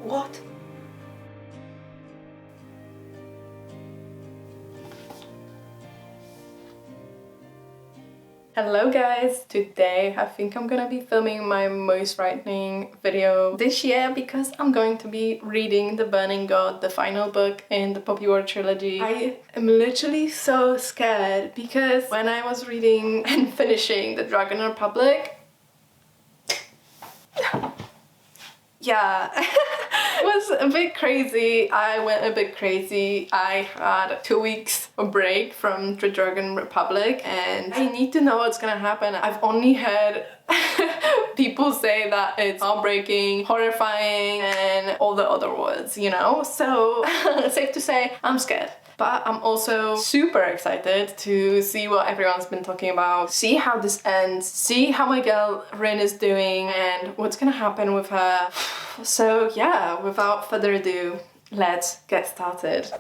What? Hello guys! Today I think I'm gonna be filming my most frightening video this year because I'm going to be reading The Burning God, the final book in the Poppy War trilogy. I am literally so scared because when I was reading and finishing The Dragon Republic, yeah, it was a bit crazy. I went a bit crazy. I had 2 weeks of break from the Dragon Republic and I need to know what's gonna happen. I've only heard people say that it's heartbreaking, horrifying and all the other words, you know? So safe to say, I'm scared. But I'm also super excited to see what everyone's been talking about, see how this ends, see how my girl Rin is doing and what's gonna happen with her. So yeah, without further ado, let's get started.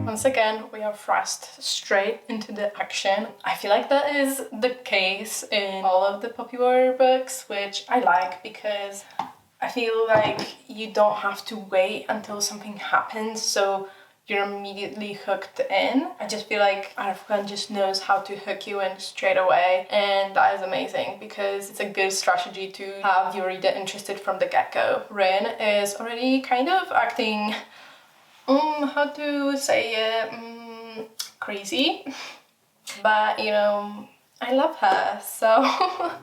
Once again, we are thrust straight into the action. I feel like that is the case in all of the Poppy War books, which I like because I feel like you don't have to wait until something happens, so you're immediately hooked in. I just feel like Arafkan just knows how to hook you in straight away, and that is amazing because it's a good strategy to have your reader interested from the get-go. Rin is already kind of acting how to say it, crazy, but you know, I love her, so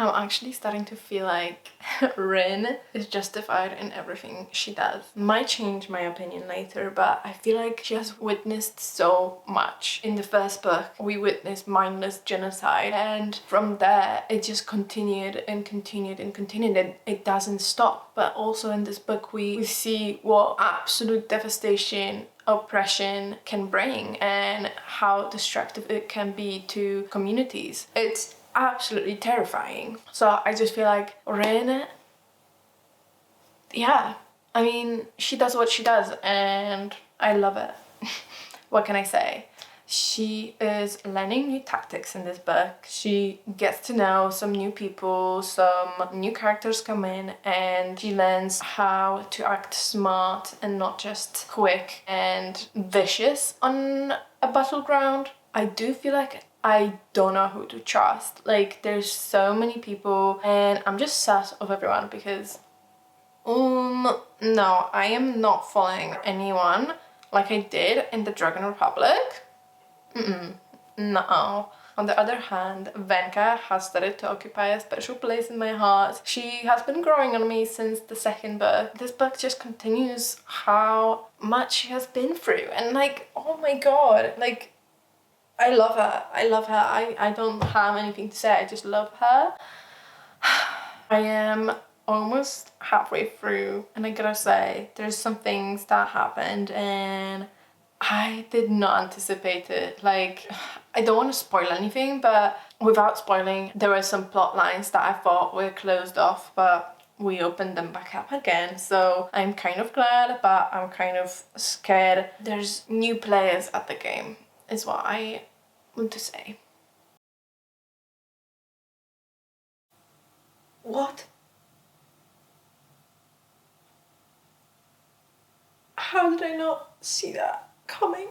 I'm actually starting to feel like Rin is justified in everything she does. Might change my opinion later, but I feel like she has witnessed so much. In the first book, we witnessed mindless genocide, and from there, it just continued and continued and continued, and it doesn't stop. But also in this book, we see what absolute devastation oppression can bring and how destructive it can be to communities. It's absolutely terrifying. So I just feel like Rin, yeah, I mean, she does what she does and I love it. What can I say? She is learning new tactics in this book. She gets to know some new people, some new characters come in, and she learns how to act smart and not just quick and vicious on a battleground. I do feel like I don't know who to trust. Like, there's so many people and I'm just sad of everyone because no, I am not following anyone like I did in the Dragon Republic. No. On the other hand, Venka has started to occupy a special place in my heart. She has been growing on me since the second book. This book just continues how much she has been through and like, oh my god, like, I love her. I love her. I don't have anything to say. I just love her. I am almost halfway through and I gotta say, there's some things that happened and I did not anticipate it. Like, I don't want to spoil anything, but without spoiling, there were some plot lines that I thought were closed off, but we opened them back up again. So I'm kind of glad, but I'm kind of scared. There's new players at the game, is what I want to say. What? How did I not see that coming?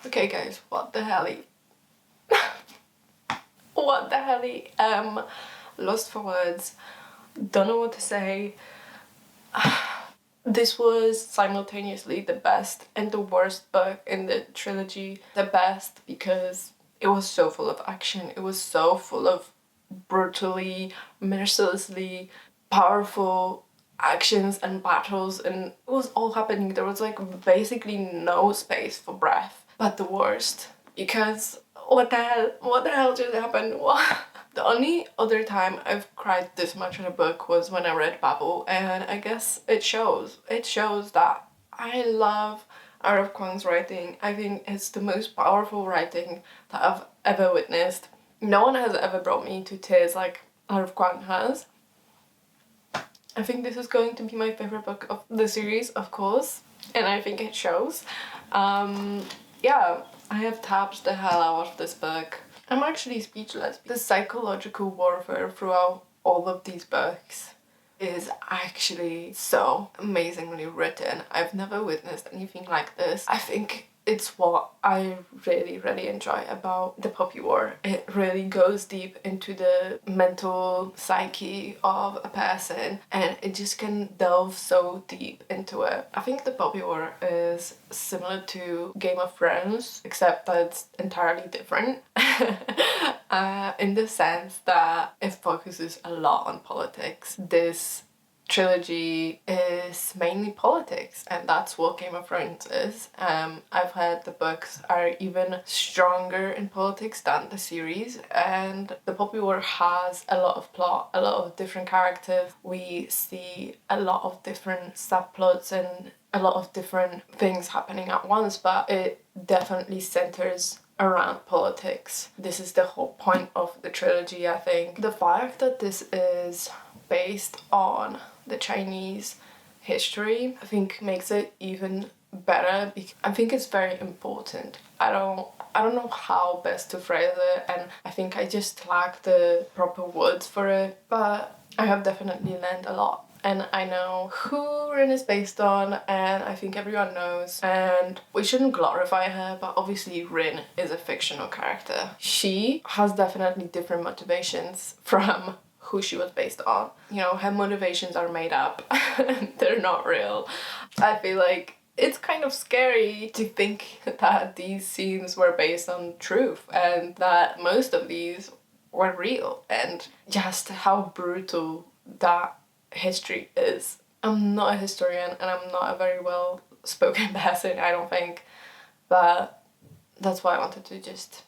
Okay guys, what the hell? What the hell? Lost for words. Don't know what to say. This was simultaneously the best and the worst book in the trilogy. The best because it was so full of action. It was so full of brutally, mercilessly powerful actions and battles, and it was all happening. There was like basically no space for breath. But the worst, because what the hell just happened? What? The only other time I've cried this much in a book was when I read Babel, and I guess it shows. It shows that I love R.F. Kuang's writing. I think it's the most powerful writing that I've ever witnessed. No one has ever brought me to tears like R.F. Kuang has. I think this is going to be my favorite book of the series, of course, and I think it shows. Yeah, I have tapped the hell out of this book. I'm actually speechless. The psychological warfare throughout all of these books is actually so amazingly written. I've never witnessed anything like this. I think it's what I really enjoy about the Poppy War. It really goes deep into the mental psyche of a person, and it just can delve so deep into it. I think the Poppy War is similar to Game of Thrones, except that it's entirely different. In the sense that it focuses a lot on politics. This trilogy is mainly politics, and that's what Game of Thrones is. I've heard the books are even stronger in politics than the series, and the Poppy War has a lot of plot, a lot of different characters. We see a lot of different subplots and a lot of different things happening at once, but it definitely centers around politics. This is the whole point of the trilogy, I think. The fact that this is based on the Chinese history, I think makes it even better, because I think it's very important. I don't know how best to phrase it, and I think I just lack the proper words for it, but I have definitely learned a lot. And I know who Rin is based on, and I think everyone knows, and we shouldn't glorify her, but obviously Rin is a fictional character. She has definitely different motivations from who she was based on. You know, her motivations are made up. They're not real. I feel like it's kind of scary to think that these scenes were based on truth and that most of these were real, and just how brutal that history is. I'm not a historian and I'm not a very well spoken person, I don't think, but that's why I wanted to just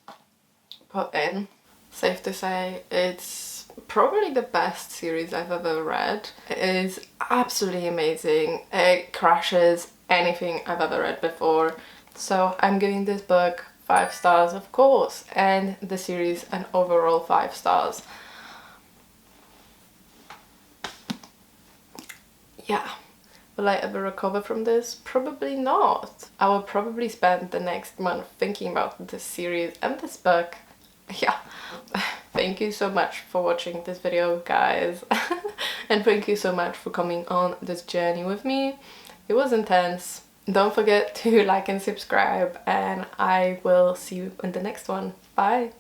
put in. Safe to say, it's probably the best series I've ever read. It is absolutely amazing. It crushes anything I've ever read before. So I'm giving this book 5 stars, of course, and the series an overall 5 stars. Yeah. Will I ever recover from this? Probably not. I will probably spend the next month thinking about this series and this book. Yeah. Thank you so much for watching this video, guys. And thank you so much for coming on this journey with me. It was intense. Don't forget to like and subscribe, and I will see you in the next one. Bye!